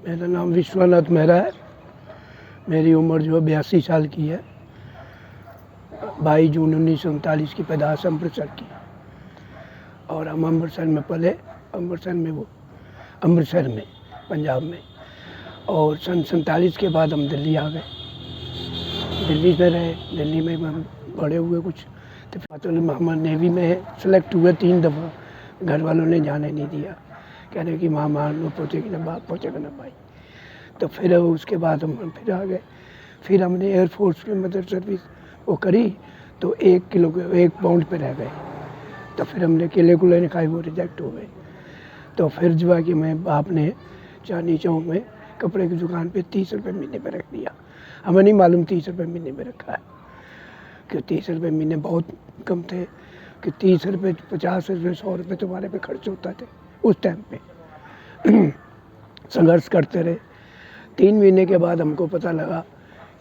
मेरा नाम विश्वनाथ मेहरा है। मेरी उम्र जो है 82 साल की है। 22 जून 1939 की पैदाइश अमृतसर की। और हम अमृतसर में पले, अमृतसर में पंजाब में। और सन 47 के बाद हम दिल्ली आ गए। दिल्ली में रहे, दिल्ली में हम बड़े हुए कुछ। तो हम नेवी में सेलेक्ट हुए 3 दफ़ा। घर वालों ने जाने नहीं दिया, कहने कि माँ लो पहुँचेगी ना, बाप पहुँचेगा ना भाई। तो फिर उसके बाद हम फिर आ गए। फिर हमने एयरफोर्स में मतलब सर्विस वो करी, तो 1 पाउंड पे रह गए। तो फिर हमने केले कुले नहीं खाए, वो रिजेक्ट हो गए। तो फिर जो है कि मैं बाप ने चांदनी चौक में कपड़े की दुकान पे 30 रुपये महीने पे रख दिया। हमें नहीं मालूम 30 रुपये महीने में रखा है, कि 30 रुपये महीने बहुत कम थे, कि 30 रुपये 50 रुपये 100 रुपये तुम्हारे पे खर्च होता थे उस टाइम पे। संघर्ष करते रहे। 3 महीने के बाद हमको पता लगा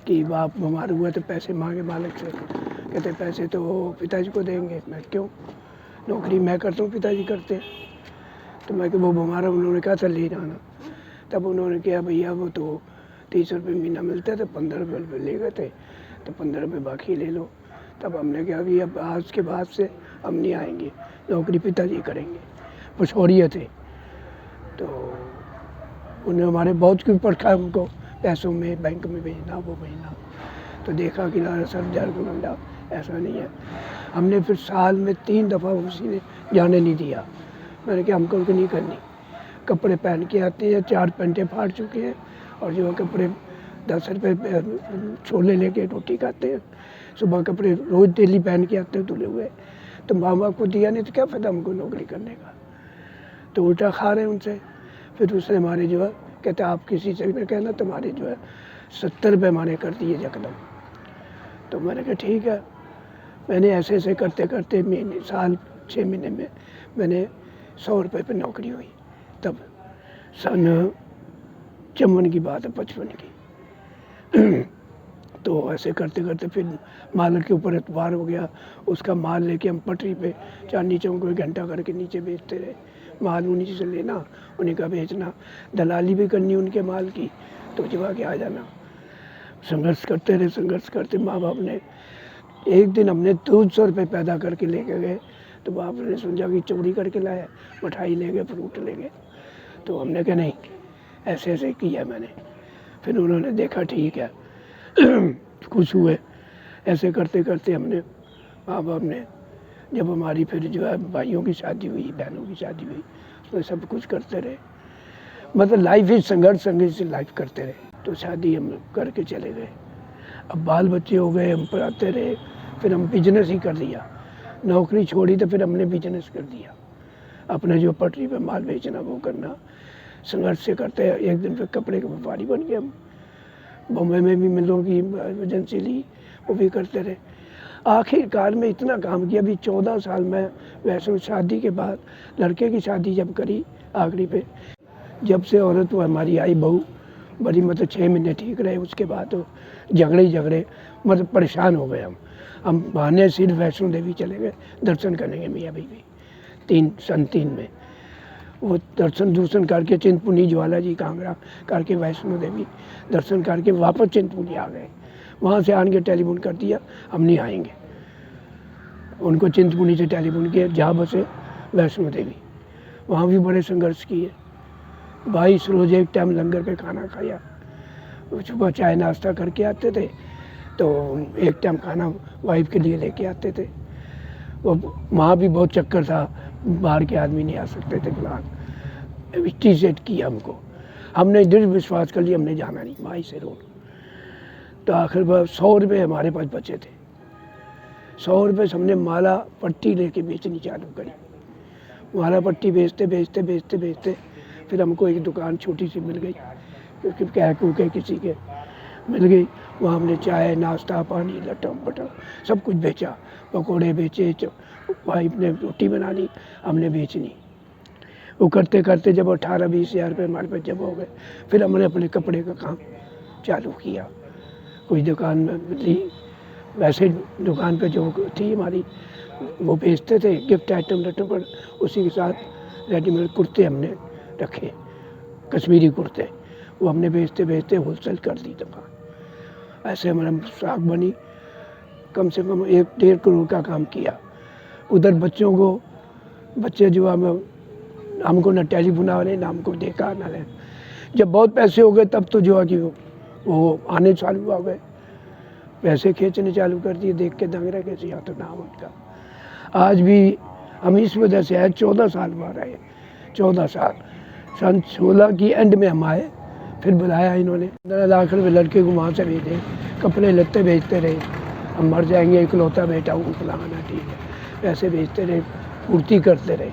कि बाप बीमार हुए तो पैसे मांगे मालिक से। कहते पैसे तो पिताजी को देंगे। मैं क्यों, नौकरी मैं करता हूँ, पिताजी करते। तो मैं कि वो बीमार है, उन्होंने कहा था ले जाना। तब उन्होंने कहा भैया वो तो 30 रुपये महीना मिलता था, 15 रुपये ले गए थे, तो 15 रुपये बाकी ले लो। तब हमने कहा कि अब आज के बाद से हम नहीं आएंगे, नौकरी पिताजी करेंगे। पछोड़िए थे। तो उन्हें हमारे बहुत कुछ पढ़ा, उनको पैसों में बैंक में भेजना, वो भेजना। तो देखा कि ना सर झारखंड ऐसा नहीं है। हमने फिर साल में 3 दफ़ा उसी ने जाने नहीं दिया। मैंने कहा हमको नहीं करनी। कपड़े पहन के आते हैं, 4 पैंटें फाड़ चुके हैं, और जो है कपड़े 10 रुपये छोले लेके रोटी खाते हैं। सुबह कपड़े रोज़ डेली पहन के आते हैं धुले हुए। तो माँ बाप को दिया नहीं तो क्या फ़ायदा हमको नौकरी करने का। तो उल्टा खा रहे हैं उनसे। फिर उसने हमारे जो है कहते आप किसी से भी कहना, तुम्हारे जो है 70 रुपये हमारे कर दिए यकदम। तो मैंने कहा ठीक है। मैंने ऐसे ऐसे करते करते महीने साल 6 महीने में मैंने 100 रुपये पर नौकरी हुई। तब सन 54 की बात है, 55 की। तो ऐसे करते करते फिर माल के ऊपर एतबार हो गया। उसका माल लेके हम पटरी पे चांदनी चौक में घंटा करके नीचे बेचते रहे। माल उन्हीं से लेना, उन्हीं का बेचना, दलाली भी करनी उनके माल की, तो जवा के आ जाना। संघर्ष करते रहे, संघर्ष करते माँ बाप ने एक दिन हमने 200 रुपये पैदा करके लेके गए। तो बाप ने समझा कि चोरी करके लाया, मिठाई ले गए, फ्रूट ले गए। तो हमने कहा नहीं, ऐसे ऐसे किया मैंने। फिर उन्होंने देखा ठीक है। खुश हुए। ऐसे करते करते हमने माँ बाप ने जब हमारी फिर जो है भाइयों की शादी हुई, बहनों की शादी हुई, उसमें सब कुछ करते रहे। मतलब लाइफ ही संघर्ष से लाइफ करते रहे। तो शादी हम करके चले गए। अब बाल बच्चे हो गए, हम पढ़ाते रहे। फिर हम बिजनेस ही कर लिया। नौकरी छोड़ी तो फिर हमने बिजनेस कर दिया। अपने जो पटरी पे माल बेचना वो करना, संघर्ष से करते हैं। एक दिन फिर कपड़े के व्यापारी बन गए हम। बॉम्बे में भी मिलों की एजेंसी ली, वो भी करते रहे। आखिरकार में इतना काम किया। अभी 14 साल में वैसे शादी के बाद, लड़के की शादी जब करी आखिरी पे, जब से औरत वो हमारी आई बहू, बड़ी मतलब 6 महीने ठीक रहे। उसके बाद तो झगड़े ही झगड़े, मतलब परेशान हो गए हम बहाने सिर्फ वैष्णो देवी चले गए दर्शन करने के मियाँ बीवी। सन 3 में वो दर्शन करके चिंतपूर्णी ज्वाला जी कांगड़ा करके वैष्णो देवी दर्शन करके वापस चिंतपूर्णी आ गए। वहाँ से आन के टेलीफोन कर दिया हम नहीं आएंगे। उनको चिंतपूर्णी से टेलीफोन किया, जहाँ बसे वैष्णो देवी। वहाँ भी बड़े संघर्ष किए। 22 रोज़ एक टाइम लंगर पे खाना खाया। सुबह चाय नाश्ता करके आते थे, तो एक टाइम खाना वाइफ के लिए लेके आते थे। वो वहाँ भी बहुत चक्कर था, बाहर के आदमी नहीं आ सकते थे। फिलहाल स्टी सेट किया हमको। हमने दृढ़ विश्वास कर लिया हमने जाना नहीं भाई से रोड। तो आखिर बार 100 रुपये हमारे पास बचे थे। 100 रुपये से हमने माला पट्टी लेके बेचनी चालू करी। माला पट्टी बेचते बेचते बेचते बेचते फिर हमको एक दुकान छोटी सी मिल गई, क्योंकि कह कू के किसी के मिल गई। वहाँ हमने चाय नाश्ता पानी लटम पटम सब कुछ बेचा। पकोड़े बेचे, वाइफ ने रोटी बनानी, हमने बेचनी। वो करते करते जब 18-20 हज़ार रुपये हमारे पास जब हो गए, फिर हमने अपने कपड़े का काम चालू किया। कोई दुकान में ली, वैसे दुकान पे जो थी हमारी वो बेचते थे गिफ्ट आइटम लटम पर, उसी के साथ रेडीमेड कुर्ते हमने रखे, कश्मीरी कुर्ते। वो हमने बेचते बेचते होलसेल कर दी दुकान। ऐसे हमारा साख बनी, कम से कम 1-1.5 करोड़ का काम किया। उधर बच्चों को, बच्चे जो हमको न टेलीफोन वाले ना हमको देखा ना ले। जब बहुत पैसे हो गए तब तो जो है कि वो आने चालू हो गए, पैसे खींचने चालू कर दिए, देख के दंग रह गए या तो नाम उनका। आज भी हम इस वजह से आए, 14 साल बाद आए, 14 साल। सन 16 की एंड में हम आए, फिर बुलाया इन्होंने। 15 लाख रुपये लड़के को वहाँ से भेजे, कपड़े लत्ते बेचते रहे। हम मर जाएंगे, इकलौता बेटा हूँ, फलाना ठीक है, पैसे बेचते रहे, पूर्ति करते रहे।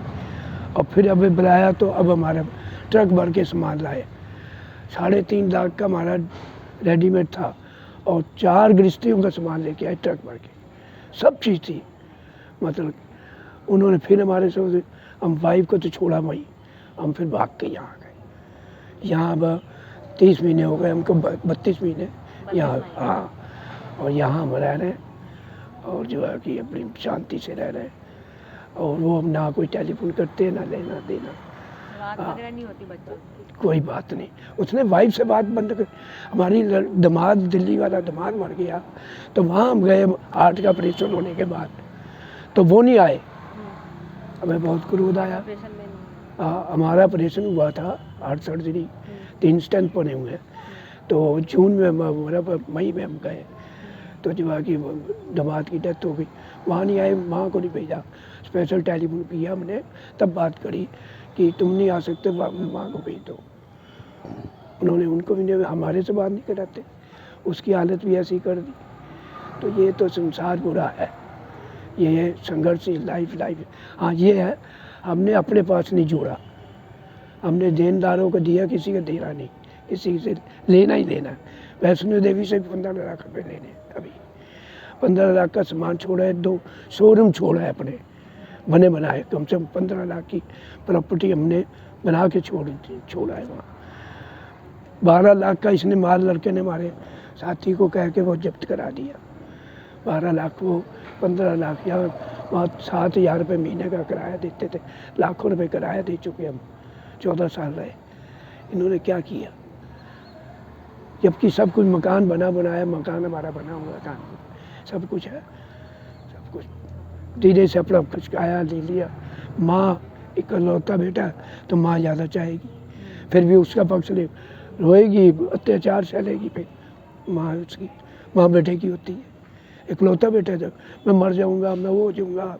और फिर अब बुलाया तो अब हमारा ट्रक भर के सामान लाए। 3.5 लाख का हमारा रेडीमेड था और 4 गृहस्थियों का सामान लेके आए ट्रक भर के, सब चीज़ थी। मतलब उन्होंने फिर हमारे से, हम वाइफ को तो छोड़ा वहीं, हम फिर भाग के यहाँ आ गए। यहाँ अब 30 महीने हो गए हमको, 32 महीने यहाँ। हाँ, और यहाँ हम रह रहे हैं और जो है कि अपनी शांति से रह रहे हैं। और वो अब ना कोई टेलीफोन करते, ना लेना देना, बात वगैरह नहीं होती बच्चों की? कोई बात नहीं। उसने वाइफ से बात बंद कर। हमारी दामाद, दिल्ली वाला दामाद मर गया, तो वहाँ हम गए हार्ट का ऑपरेशन होने के बाद, तो वो नहीं आए। हमें बहुत क्रोध आया। हमारा ऑपरेशन हुआ था, हार्ट सर्जरी, 3 स्टेंट बने हुए हैं। तो जून में मई में हम गए, तो जो है कि दामाद की डेथ हो गई। वहाँ नहीं आए, माँ को नहीं भेजा, स्पेशल टेलीफोन किया हमने, तब बात करी कि तुम नहीं आ सकते, माँ को भेज दो। उन्होंने उनको भी नहीं, हमारे से बात नहीं कराते, उसकी हालत भी ऐसी कर दी। तो ये तो संसार बुरा है, ये है संघर्षशील लाइफ। हाँ ये है, हमने अपने पास नहीं जोड़ा, हमने देनदारों को दिया, किसी को देना नहीं, किसी से लेना ही लेना। वैष्णो देवी से 15 लाख रुपये लेने, अभी 15 लाख का सामान छोड़ा है, 2 शोरूम छोड़ा है अपने बने बनाए, कम से कम 15 लाख की प्रॉपर्टी हमने बना के छोड़ा है वहाँ। 12 लाख का इसने माल लड़के ने हमारे साथी को कह के वो जब्त करा दिया। 12 लाख को 15 लाख, या वहाँ 7,000 रुपये महीने का किराया देते थे, लाखों रुपए किराया दे चुके हम, 14 साल रहे। इन्होंने क्या किया, जबकि सब कुछ मकान बनाया, मकान हमारा बना हुआ था, सब कुछ है, सब कुछ। धीरे से अपना कुछ आया, ले लिया। माँ इकलौता बेटा, तो माँ ज़्यादा चाहेगी, फिर भी उसका पक्ष ले, रोएगी, अत्याचार सहलेगी, फिर माँ उसकी, माँ बेटे की होती है। इकलौता बेटा, जब मैं मर जाऊँगा, मैं वो हो जाऊँगा,